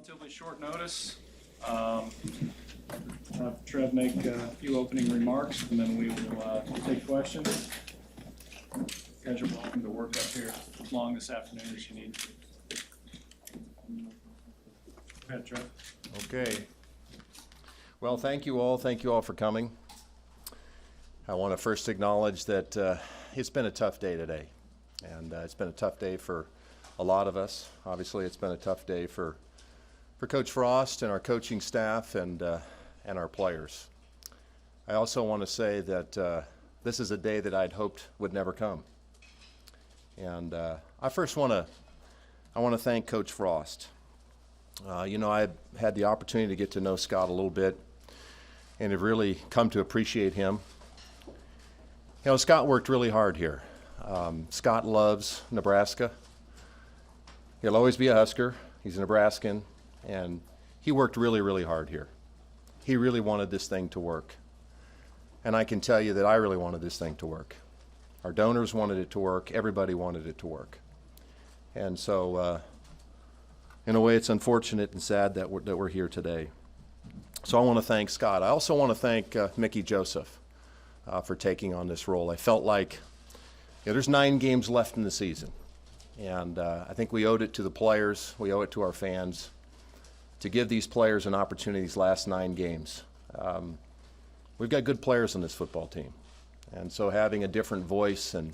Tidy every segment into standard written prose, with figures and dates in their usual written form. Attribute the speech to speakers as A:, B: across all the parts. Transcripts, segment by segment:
A: relatively short notice. Have Trev make a few opening remarks, and then we will take questions. You guys are welcome to work up here as long this afternoon as you need to. Go ahead, Trev.
B: Okay. Well, thank you all. Thank you all for coming. I want to first acknowledge that it's been a tough day today. And it's been a tough day for a lot of us. Obviously, it's been a tough day for Coach Frost and our coaching staff and our players. I also want to say that this is a day that I'd hoped would never come. And I want to thank Coach Frost. I had the opportunity to get to know Scott a little bit and have really come to appreciate him. Scott worked really hard here. Scott loves Nebraska. He'll always be a Husker. He's a Nebraskan, and he worked really, really hard here. He really wanted this thing to work. And I can tell you that I really wanted this thing to work. Our donors wanted it to work. Everybody wanted it to work. And so, in a way, it's unfortunate and sad that we're here today. So I want to thank Scott. I also want to thank Mickey Joseph for taking on this role. I felt like there's 9 games left in the season, and I think we owed it to the players, we owe it to our fans, to give these players an opportunity these last 9 games. We've got good players on this football team, and so having a different voice and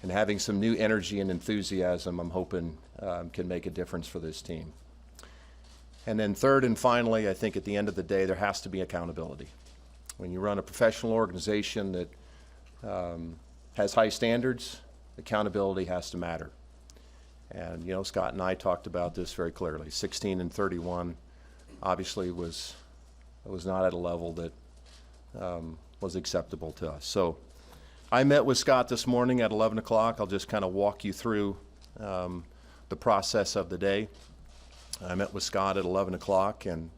B: having some new energy and enthusiasm, I'm hoping can make a difference for this team. And then third and finally, I think at the end of the day, there has to be accountability. When you run a professional organization that has high standards, accountability has to matter. And Scott and I talked about this very clearly. 16-31 obviously was not at a level that was acceptable to us. So I met with Scott this morning at 11 o'clock. I'll just kind of walk you through the process of the day. I met with Scott at 11 o'clock and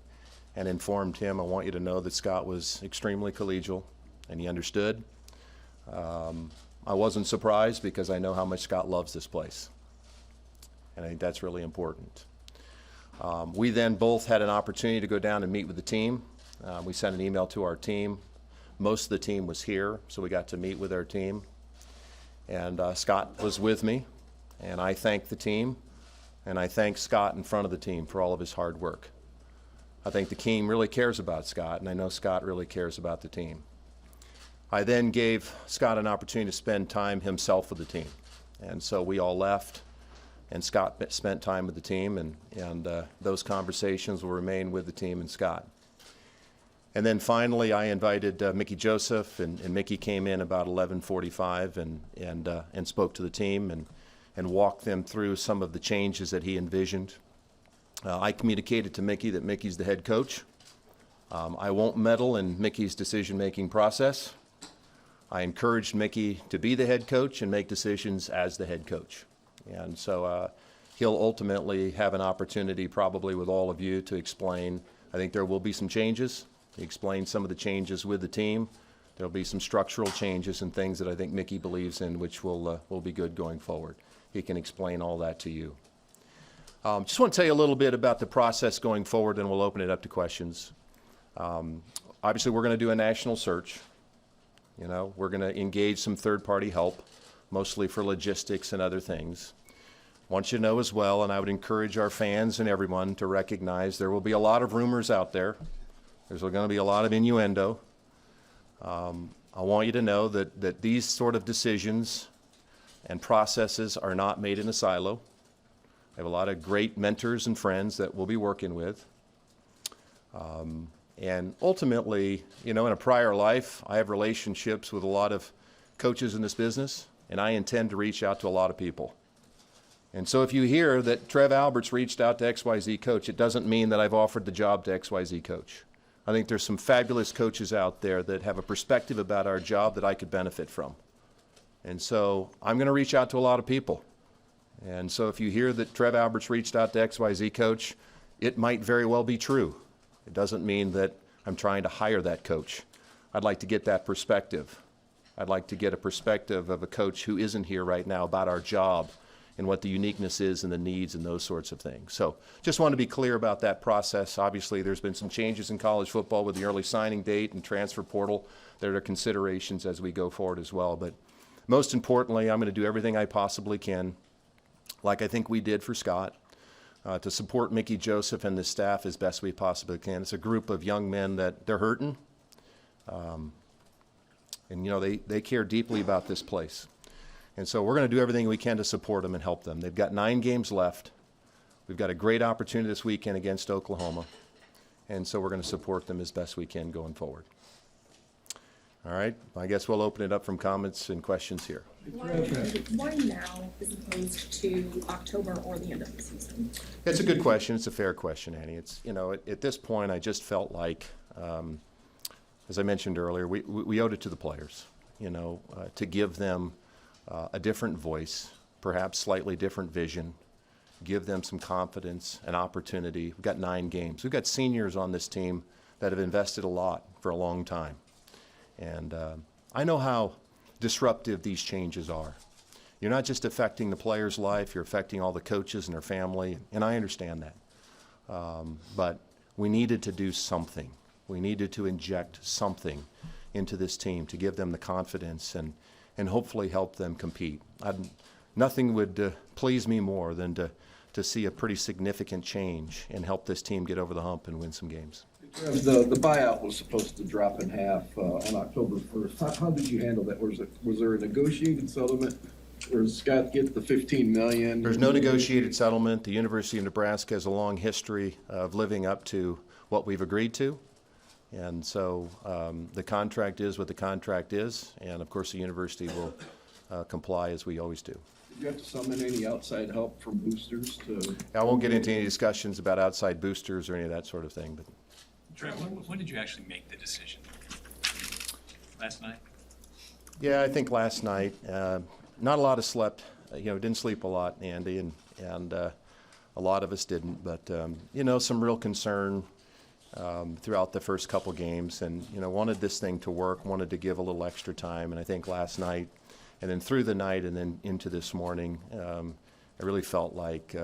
B: informed him. I want you to know that Scott was extremely collegial and he understood. I wasn't surprised because I know how much Scott loves this place. And I think that's really important. We then both had an opportunity to go down and meet with the team. We sent an email to our team. Most of the team was here, so we got to meet with our team. And Scott was with me, and I thanked the team, and I thanked Scott in front of the team for all of his hard work. I think the team really cares about Scott, and I know Scott really cares about the team. I then gave Scott an opportunity to spend time himself with the team. And so we all left, and Scott spent time with the team, and those conversations will remain with the team and Scott. And then finally, I invited Mickey Joseph, and Mickey came in about 11:45 and spoke to the team and walked them through some of the changes that he envisioned. I communicated to Mickey that Mickey's the head coach. I won't meddle in Mickey's decision-making process. I encouraged Mickey to be the head coach and make decisions as the head coach. And so he'll ultimately have an opportunity probably with all of you to explain. I think there will be some changes. He explained some of the changes with the team. There'll be some structural changes and things that I think Mickey believes in, which will be good going forward. He can explain all that to you. Just want to tell you a little bit about the process going forward, and we'll open it up to questions. Obviously, we're going to do a national search. We're going to engage some third-party help, mostly for logistics and other things. I want you to know as well, and I would encourage our fans and everyone to recognize there will be a lot of rumors out there. There's going to be a lot of innuendo. I want you to know that these sort of decisions and processes are not made in a silo. I have a lot of great mentors and friends that we'll be working with. And ultimately, in a prior life, I have relationships with a lot of coaches in this business, and I intend to reach out to a lot of people. And so if you hear that Trev Alberts reached out to XYZ coach, it doesn't mean that I've offered the job to XYZ coach. I think there's some fabulous coaches out there that have a perspective about our job that I could benefit from. And so I'm going to reach out to a lot of people. And so if you hear that Trev Alberts reached out to XYZ coach, it might very well be true. It doesn't mean that I'm trying to hire that coach. I'd like to get that perspective. I'd like to get a perspective of a coach who isn't here right now about our job and what the uniqueness is and the needs and those sorts of things. So just want to be clear about that process. Obviously, there's been some changes in college football with the early signing date and transfer portal. There are considerations as we go forward as well. But most importantly, I'm going to do everything I possibly can, like I think we did for Scott, to support Mickey Joseph and the staff as best we possibly can. It's a group of young men that they're hurting. And, you know, they care deeply about this place. And so we're going to do everything we can to support them and help them. They've got 9 games left. We've got a great opportunity this weekend against Oklahoma. And so we're going to support them as best we can going forward. All right, I guess we'll open it up from comments and questions here.
C: Why now as opposed to October or the end of the season?
B: It's a good question. It's a fair question, Annie. It's, you know, at this point, I just felt like, as I mentioned earlier, we owed it to the players, you know, to give them a different voice, perhaps slightly different vision, give them some confidence, an opportunity. We've got 9 games. We've got seniors on this team that have invested a lot for a long time. And I know how disruptive these changes are. You're not just affecting the player's life, you're affecting all the coaches and their family, and I understand that. But we needed to do something. We needed to inject something into this team to give them the confidence and hopefully help them compete. Nothing would please me more than to see a pretty significant change and help this team get over the hump and win some games.
D: The buyout was supposed to drop in half on October 1st. How did you handle that? Was there a negotiated settlement? Or does Scott get the $15 million?
B: There's no negotiated settlement. The University of Nebraska has a long history of living up to what we've agreed to. And so the contract is what the contract is. And of course, the university will comply as we always do.
D: Did you have to summon any outside help from boosters to?
B: I won't get into any discussions about outside boosters or any of that sort of thing. But
E: Trev, when did you actually make the decision? Last night?
B: yeah, I think last night, not a lot of slept, didn't sleep a lot, Andy, and a lot of us didn't. But, some real concern throughout the first couple games and, wanted this thing to work, wanted to give a little extra time. And I think last night and then through the night and then into this morning, I really felt like,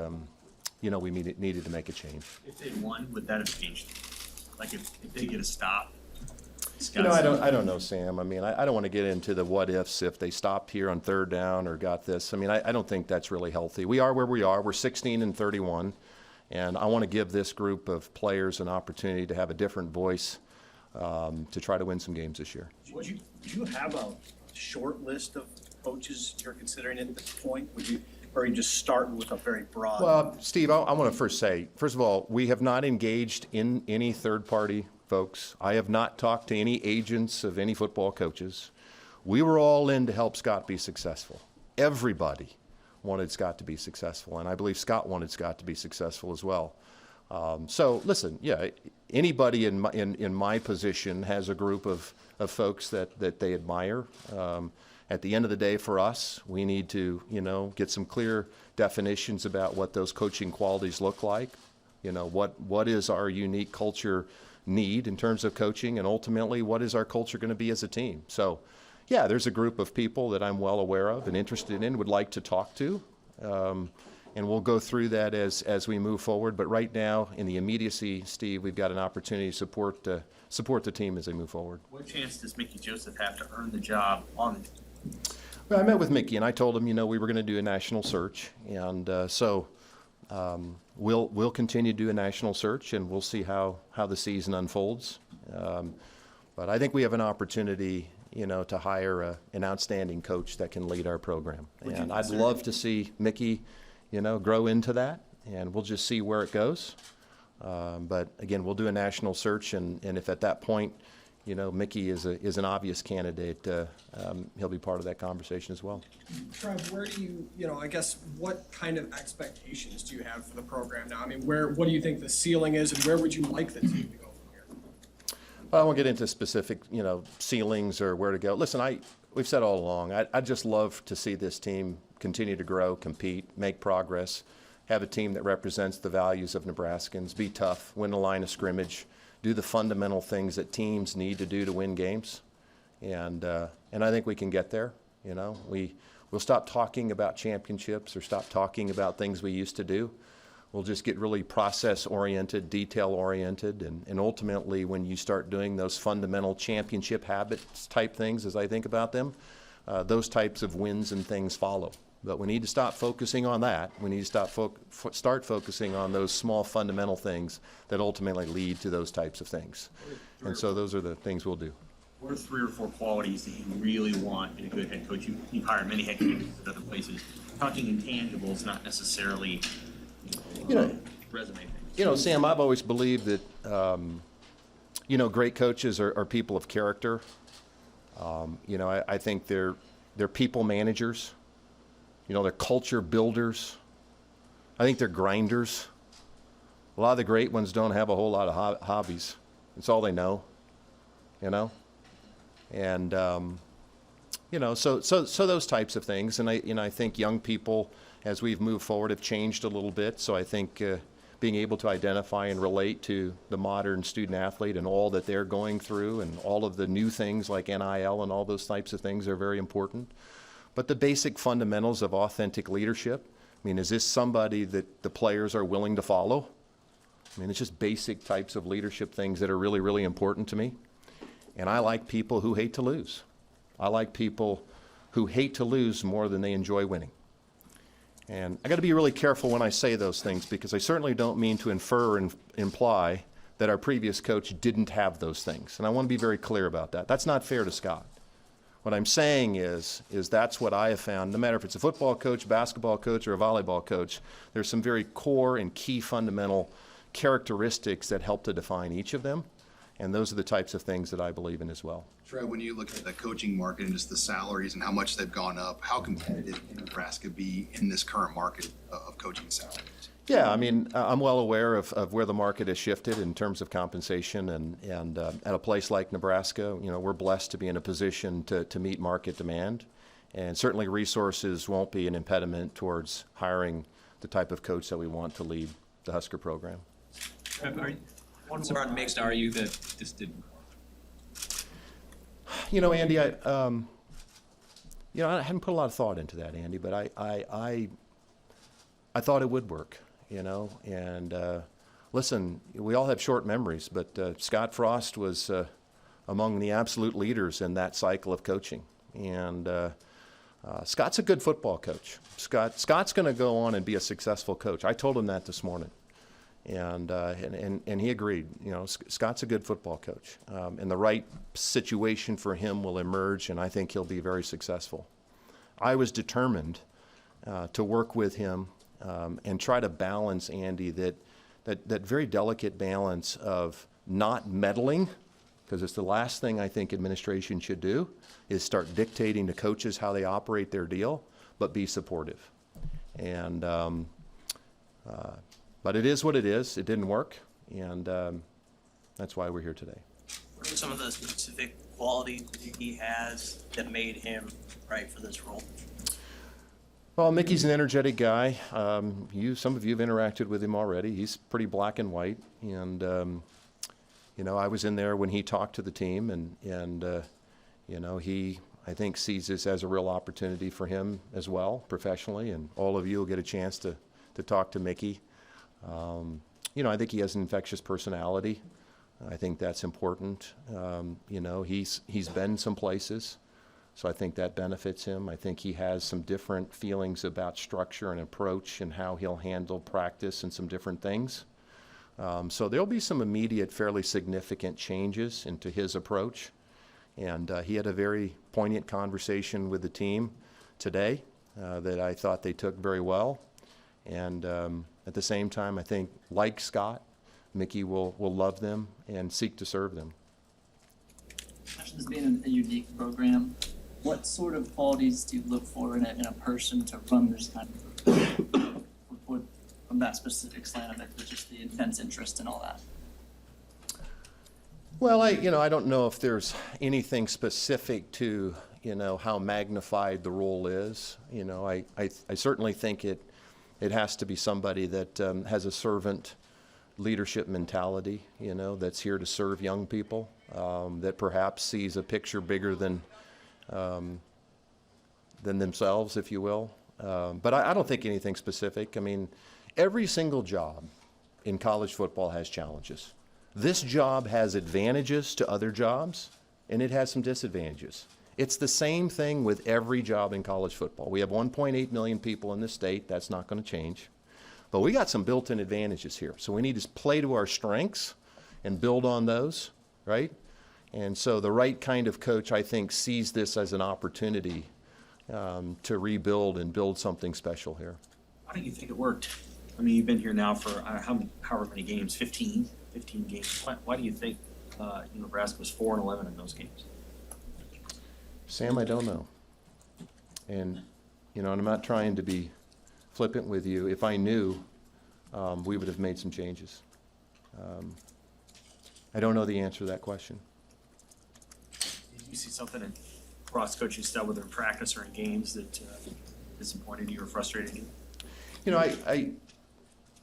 B: we needed to make a change.
E: If they won, would that have changed? Like if they get a stop?
B: I don't know, Sam. I mean, I don't want to get into the what ifs if they stopped here on 3rd down or got this. I mean, I don't think that's really healthy. We are where we are. We're 16-31, and I want to give this group of players an opportunity to have a different voice to try to win some games this year.
F: Do you have a short list of coaches you're considering at this point? Or you just start with a very broad?
B: Well, Steve, I want to first say, first of all, we have not engaged in any third-party folks. I have not talked to any agents of any football coaches. We were all in to help Scott be successful. Everybody wanted Scott to be successful, and I believe Scott wanted Scott to be successful as well. So, listen, yeah, anybody in my position has a group of folks that they admire. At the end of the day, for us, we need to, get some clear definitions about what those coaching qualities look like. What is our unique culture need in terms of coaching, and ultimately, what is our culture going to be as a team? So, yeah, there's a group of people that I'm well aware of and interested in, would like to talk to, and we'll go through that as we move forward. But right now, in the immediacy, Steve, we've got an opportunity to support the team as they move forward.
E: What chance does Mickey Joseph have to earn the job on the team?
B: Well, I met with Mickey, and I told him, we were going to do a national search, and so we'll continue to do a national search, and we'll see how the season unfolds. But I think we have an opportunity, to hire an outstanding coach that can lead our program, and I'd love to see Mickey, grow into that, and we'll just see where it goes. But again, we'll do a national search, and if at that point, Mickey is an obvious candidate, he'll be part of that conversation as well.
G: Trev, where do you, I guess, what kind of expectations do you have for the program now? I mean, what do you think the ceiling is, and where would you like the team to go from here?
B: Well, I won't get into specific, ceilings or where to go. Listen, we've said all along, I'd just love to see this team continue to grow, compete, make progress, have a team that represents the values of Nebraskans, be tough, win the line of scrimmage, do the fundamental things that teams need to do to win games, and I think we can get there. We We'll stop talking about championships or stop talking about things we used to do. We'll just get really process-oriented, detail-oriented, and ultimately when you start doing those fundamental championship habits type things, as I think about them, those types of wins and things follow. But we need to stop focusing on that. We need to start focusing on those small fundamental things that ultimately lead to those types of things. And so those are the things we'll do.
H: What are 3 or 4 qualities that you really want in a good head coach? You've hired many head coaches at other places. Talking intangibles, not necessarily resume things.
B: Sam, I've always believed that, great coaches are people of character. I think they're people managers. They're culture builders. I think they're grinders. A lot of the great ones don't have a whole lot of hobbies. It's all they know, And, so those types of things. And I think young people, as we've moved forward, have changed a little bit. So I think being able to identify and relate to the modern student athlete and all that they're going through and all of the new things like NIL and all those types of things are very important. But the basic fundamentals of authentic leadership, is this somebody that the players are willing to follow? It's just basic types of leadership things that are really, really important to me. And I like people who hate to lose. I like people who hate to lose more than they enjoy winning. And I got to be really careful when I say those things because I certainly don't mean to infer and imply that our previous coach didn't have those things. And I want to be very clear about that. That's not fair to Scott. What I'm saying is that's what I have found. No matter if it's a football coach, basketball coach, or a volleyball coach, there's some very core and key fundamental characteristics that help to define each of them. And those are the types of things that I believe in as well.
I: Trev, when you look at the coaching market and just the salaries and how much they've gone up, how competitive can Nebraska be in this current market of coaching salaries?
B: Yeah, I'm well aware of where the market has shifted in terms of compensation, and at a place like Nebraska, we're blessed to be in a position to meet market demand, and certainly resources won't be an impediment towards hiring the type of coach that we want to lead the Husker program.
E: What about mixed are you that this didn't?
B: Andy, I hadn't put a lot of thought into that, Andy, but I thought it would work. And listen, we all have short memories, but Scott Frost was among the absolute leaders in that cycle of coaching. And Scott's a good football coach. Scott's going to go on and be a successful coach. I told him that this morning, and he agreed. Scott's a good football coach, and the right situation for him will emerge, and I think he'll be very successful. I was determined to work with him. And try to balance, Andy, that very delicate balance of not meddling, because it's the last thing I think administration should do, is start dictating to coaches how they operate their deal, but be supportive. And but it is what it is. It didn't work, and that's why we're here today.
J: What are some of the specific qualities that he has that made him right for this role?
B: Well, Mickey's an energetic guy. Some of you have interacted with him already. He's pretty black and white, and I was in there when he talked to the team, and he, I think, sees this as a real opportunity for him as well, professionally, and all of you will get a chance to talk to Mickey. I think he has an infectious personality. I think that's important. He's been some places. So I think that benefits him. I think he has some different feelings about structure and approach and how he'll handle practice and some different things. So there'll be some immediate, fairly significant changes into his approach. And he had a very poignant conversation with the team today that I thought they took very well. And at the same time, I think, like Scott, Mickey will love them and seek to serve them.
K: This being a unique program, what sort of qualities do you look for in a person to run this kind of program? From that specific slant of it, with just the intense interest and all that.
B: Well, I don't know if there's anything specific to, how magnified the role is. I certainly think it has to be somebody that has a servant leadership mentality, that's here to serve young people, that perhaps sees a picture bigger than than themselves, if you will. But I don't think anything specific. I mean, every single job in college football has challenges. This job has advantages to other jobs, and it has some disadvantages. It's the same thing with every job in college football. We have 1.8 million people in this state. That's not going to change. But we got some built-in advantages here. So we need to play to our strengths and build on those, right? And so the right kind of coach, I think, sees this as an opportunity to rebuild and build something special here.
H: Why don't you think it worked? I mean, you've been here now for however many games, 15 games. Why do you think Nebraska was 4-11 in those games?
B: Sam, I don't know. And, and I'm not trying to be flippant with you. If I knew, we would have made some changes. I don't know the answer to that question.
H: Did you see something in cross coaching stuff, whether in practice or in games, that disappointed you or frustrated you?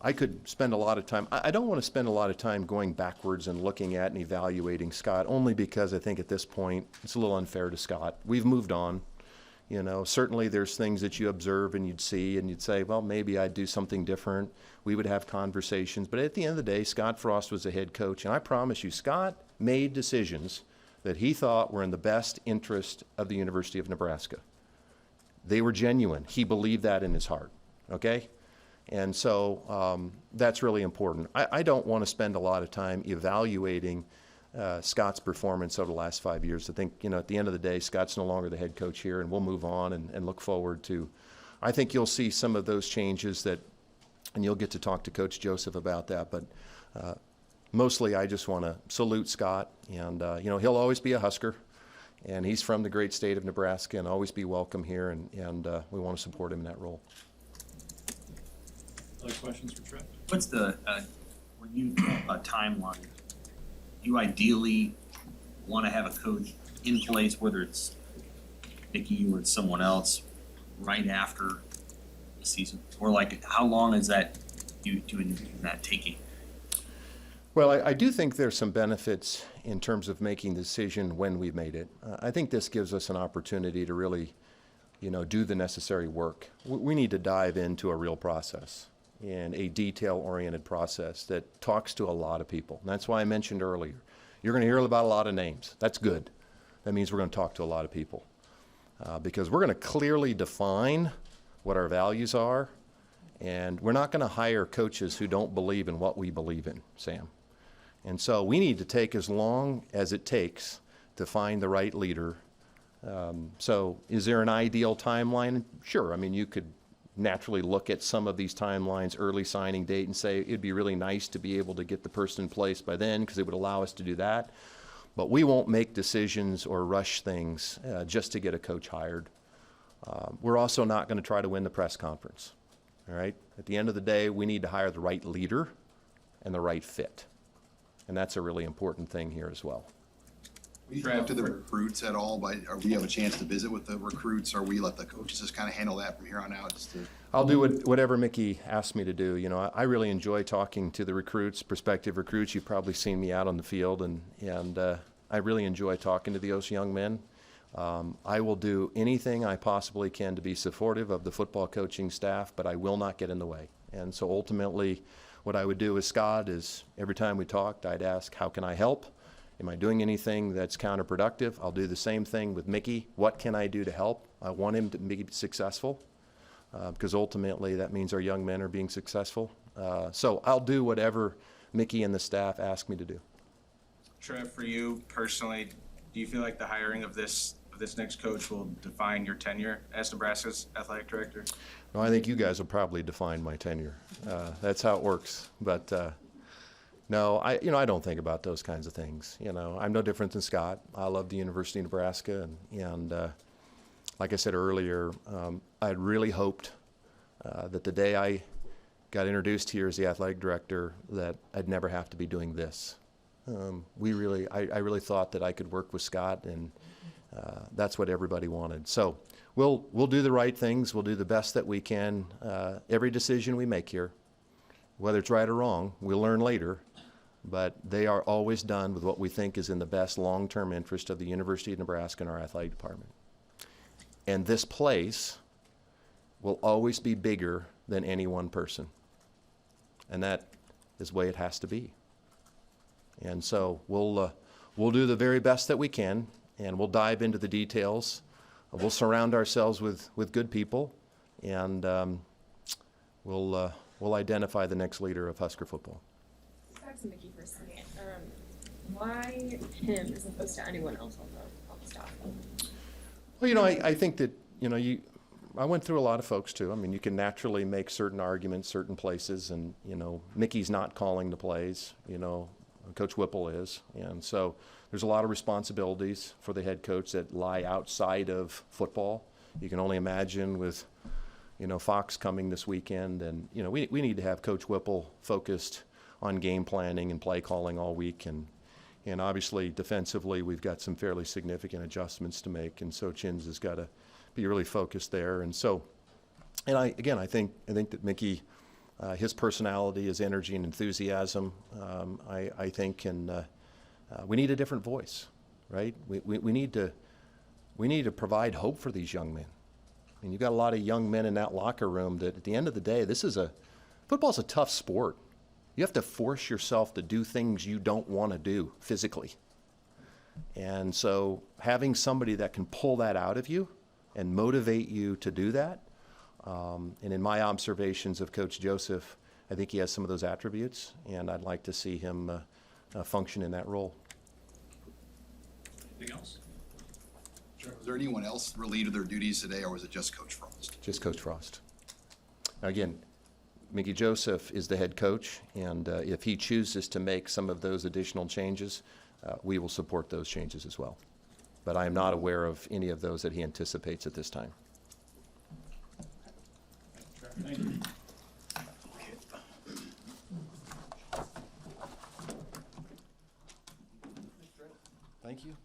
B: I could spend a lot of time. I don't want to spend a lot of time going backwards and looking at and evaluating Scott, only because I think at this point it's a little unfair to Scott. We've moved on. Certainly there's things that you observe and you'd see and you'd say, well, maybe I'd do something different. We would have conversations. But at the end of the day, Scott Frost was the head coach. And I promise you, Scott made decisions that he thought were in the best interest of the University of Nebraska. They were genuine. He believed that in his heart, okay? And so that's really important. I don't want to spend a lot of time evaluating Scott's performance over the last 5 years. I think, at the end of the day, Scott's no longer the head coach here, and we'll move on and look forward to, I think you'll see some of those changes and you'll get to talk to Coach Joseph about that. But mostly I just want to salute Scott, and, he'll always be a Husker, and he's from the great state of Nebraska and always be welcome here, and we want to support him in that role.
A: Other questions for Trev?
H: What's the, when you talk about timeline, you ideally want to have a coach in place, whether it's Mickey or it's someone else, right after the season? Or how long is that you envision that taking?
B: Well, I do think there's some benefits in terms of making the decision when we've made it. I think this gives us an opportunity to really, do the necessary work. We need to dive into a real process and a detail-oriented process that talks to a lot of people. And that's why I mentioned earlier, you're going to hear about a lot of names. That's good. That means we're going to talk to a lot of people because we're going to clearly define what our values are, and we're not going to hire coaches who don't believe in what we believe in, Sam. And so we need to take as long as it takes to find the right leader. So is there an ideal timeline? Sure. I mean, you could naturally look at some of these timelines, early signing date, and say it'd be really nice to be able to get the person in place by then because it would allow us to do that. But we won't make decisions or rush things just to get a coach hired. We're also not going to try to win the press conference. All right? At the end of the day, we need to hire the right leader and the right fit. And that's a really important thing here as well.
I: Will you talk to the recruits at all? Or we have a chance to visit with the recruits, or we let the coaches just kind of handle that from here on out?
B: I'll do whatever Mickey asks me to do. I really enjoy talking to the recruits, prospective recruits. You've probably seen me out on the field, and I really enjoy talking to those young men. I will do anything I possibly can to be supportive of the football coaching staff, but I will not get in the way. And so ultimately, what I would do with Scott is every time we talked, I'd ask, how can I help? Am I doing anything that's counterproductive? I'll do the same thing with Mickey. What can I do to help? I want him to be successful because ultimately that means our young men are being successful. So I'll do whatever Mickey and the staff ask me to do.
L: Trev, for you personally, do you feel like the hiring of this next coach will define your tenure as Nebraska's athletic director?
B: No, I think you guys will probably define my tenure. That's how it works. But no, I don't think about those kinds of things. I'm no different than Scott. I love the University of Nebraska, and like I said earlier, I'd really hoped that the day I got introduced here as the athletic director, that I'd never have to be doing this. I really thought that I could work with Scott, and that's what everybody wanted. So we'll do the right things. We'll do the best that we can. Every decision we make here, whether it's right or wrong, we'll learn later, but they are always done with what we think is in the best long-term interest of the University of Nebraska and our athletic department. And this place will always be bigger than any one person. And that is the way it has to be. And so we'll do the very best that we can, and we'll dive into the details. We'll surround ourselves with good people, and we'll identify the next leader of Husker football.
C: Back to Mickey for a second. Why him as opposed to anyone else on the staff?
B: Well, I think that, I went through a lot of folks too. I mean, you can naturally make certain arguments, certain places, and, Mickey's not calling the plays, Coach Whipple is. And so there's a lot of responsibilities for the head coach that lie outside of football. You can only imagine with, Fox coming this weekend, and, we need to have Coach Whipple focused on game planning and play calling all week, and obviously defensively we've got some fairly significant adjustments to make, and so Chins has got to be really focused there. And so, I think that Mickey, his personality, his energy and enthusiasm, I think, and we need a different voice, right? We need to provide hope for these young men. I mean, you've got a lot of young men in that locker room that at the end of the day, football's a tough sport. You have to force yourself to do things you don't want to do physically. And so having somebody that can pull that out of you and motivate you to do that, and in my observations of Coach Joseph, I think he has some of those attributes, and I'd like to see him function in that role.
E: Anything else?
I: Was there anyone else relieved of their duties today, or was it just Coach Frost?
B: Just Coach Frost. Now again, Mickey Joseph is the head coach, and if he chooses to make some of those additional changes, we will support those changes as well. But I am not aware of any of those that he anticipates at this time.
A: Thank you.
B: Thank you.